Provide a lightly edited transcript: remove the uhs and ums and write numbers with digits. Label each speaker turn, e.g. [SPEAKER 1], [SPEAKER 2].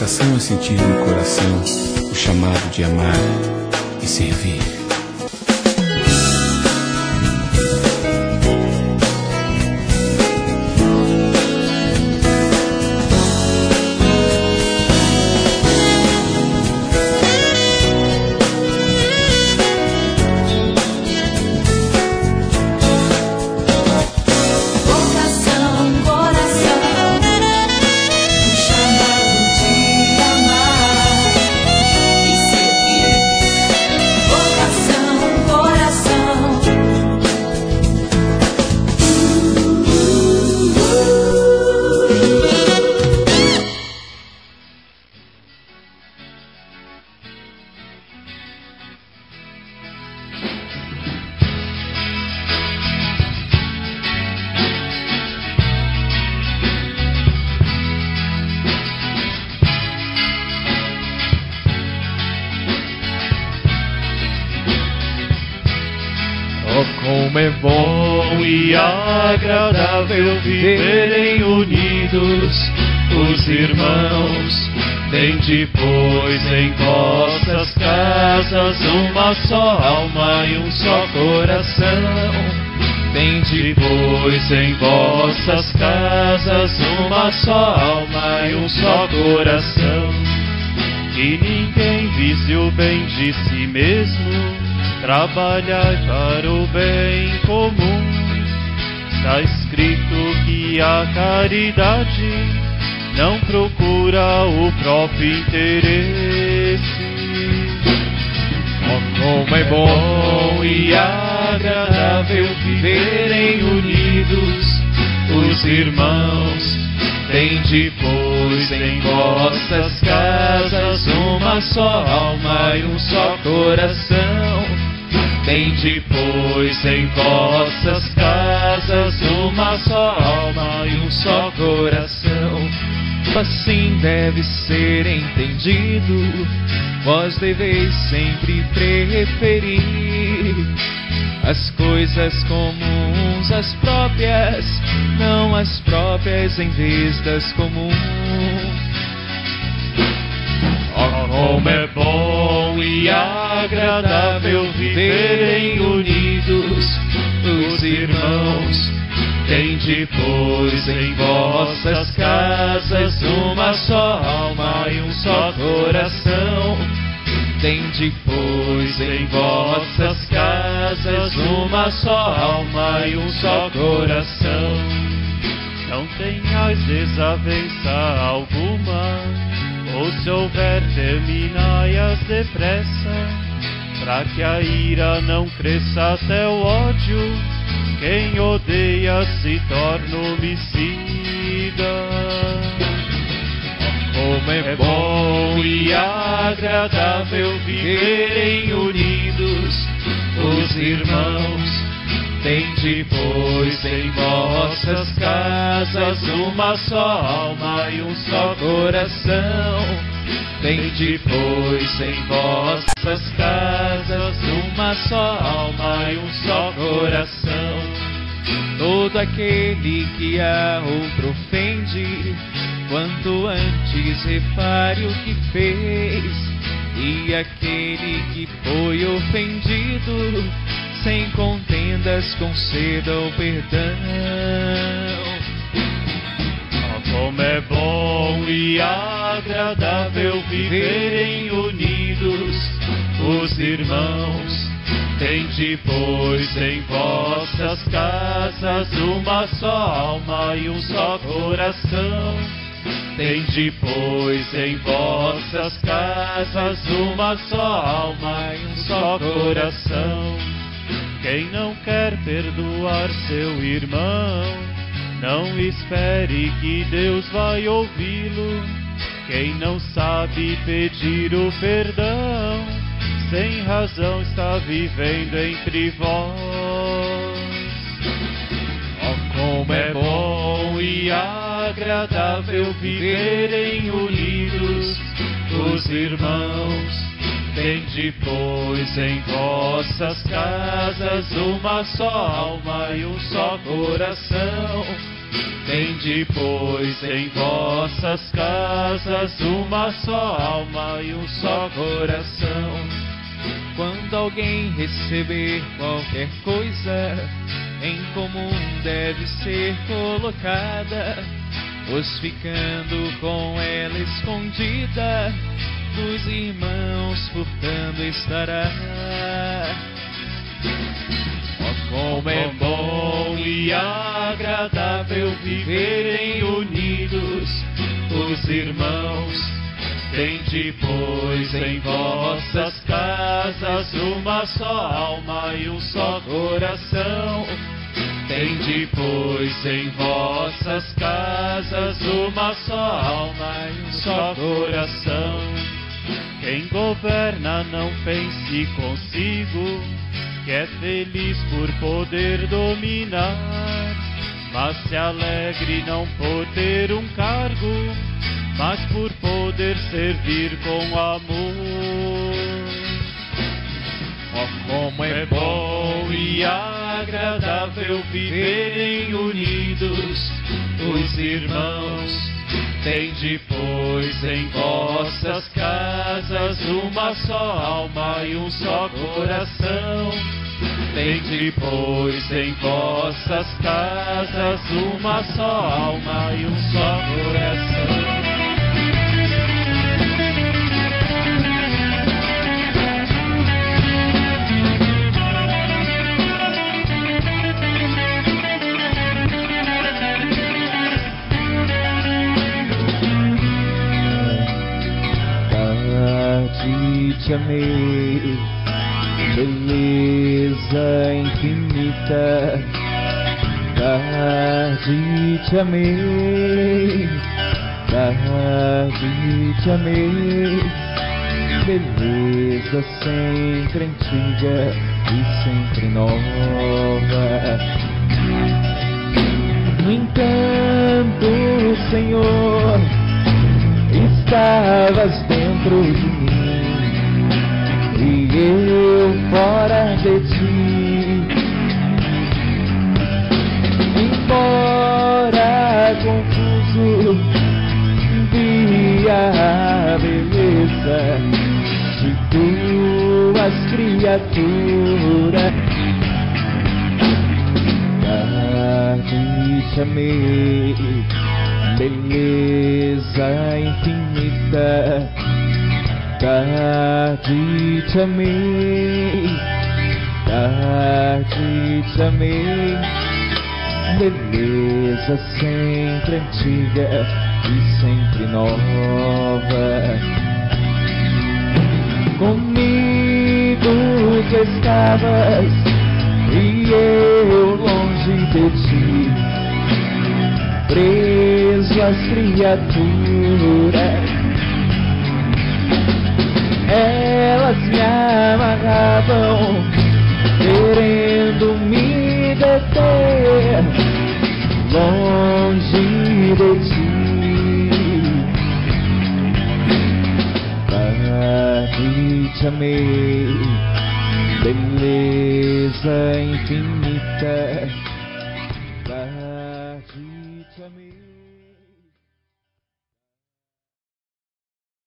[SPEAKER 1] vocação é sentir no coração o chamado de amar e servir.
[SPEAKER 2] Como é bom e agradável viverem unidos os irmãos. Tende, pois, em vossas casas uma só alma e um só coração. Tende, pois, em vossas casas uma só alma e um só coração. Que ninguém vise o bem de si mesmo, trabalhai para o bem comum. Está escrito que a caridade não procura o próprio interesse. Oh, como é bom e agradável viverem unidos os irmãos. Tende, pois, em vossas casas uma só alma e um só coração. Tende, pois, em vossas casas uma só alma e um só coração. Assim deve ser entendido, vós deveis sempre preferir as coisas comuns às próprias, não as próprias em vez das comuns. Oh, como é bom e agradável viverem unidos os irmãos. Tende, pois, em vossas casas uma só alma e um só coração. Tende, pois, em vossas casas uma só alma e um só coração. Não tenhais desavença alguma, ou se houver, terminai-as depressa, para que a ira não cresça até o ódio. Quem odeia se torna homicida. Como é bom e agradável viverem unidos os irmãos. Tende, pois, em vossas casas uma só alma e um só coração. Tende, pois, em vossas casas uma só alma e um só coração. Todo aquele que a outro ofende, quanto antes repare o que fez, e aquele que foi ofendido, sem contendas conceda o perdão. Oh, como é bom e agradável viverem unidos os irmãos. Tende, pois, em vossas casas uma só alma e um só coração. Tende, pois, em vossas casas uma só alma e um só coração. Quem não quer perdoar seu irmão, não espere que Deus vai ouvi-lo. Quem não sabe pedir o perdão, sem razão está vivendo entre vós. Oh, como é bom e agradável viverem unidos os irmãos. Tende, pois, em vossas casas uma só alma e um só coração. Tende, pois, em vossas casas uma só alma e um só coração.
[SPEAKER 3] Quando alguém receber qualquer coisa, em comum deve ser colocada, pois ficando com ela escondida, dos irmãos furtando estará.
[SPEAKER 2] Oh, como é bom e agradável viverem unidos os irmãos. Tende, pois, em vossas casas uma só alma e um só coração. Tende, pois, em vossas casas uma só alma e um só coração. Quem governa não pense consigo que é feliz por poder dominar, mas se alegre não por ter um cargo, mas por poder servir com amor. Oh, como é bom e agradável viverem unidos os irmãos. Tende, pois, em vossas casas uma só alma e um só coração. Tende, pois, em vossas casas uma só alma e um só coração.
[SPEAKER 3] Te amei, beleza infinita. Tarde te amei, tarde te amei, beleza sempre antiga e sempre nova. No entanto, Senhor, estavas dentro de mim e eu fora de ti. Embora confuso, via a beleza de tuas criaturas. Tarde te amei, beleza infinita. Tarde te amei, tarde te amei, beleza sempre antiga e sempre nova. Comigo tu estavas e eu longe de ti, preso às criaturas. Elas me amarravam, querendo me deter, longe de ti. Tarde te amei, beleza infinita.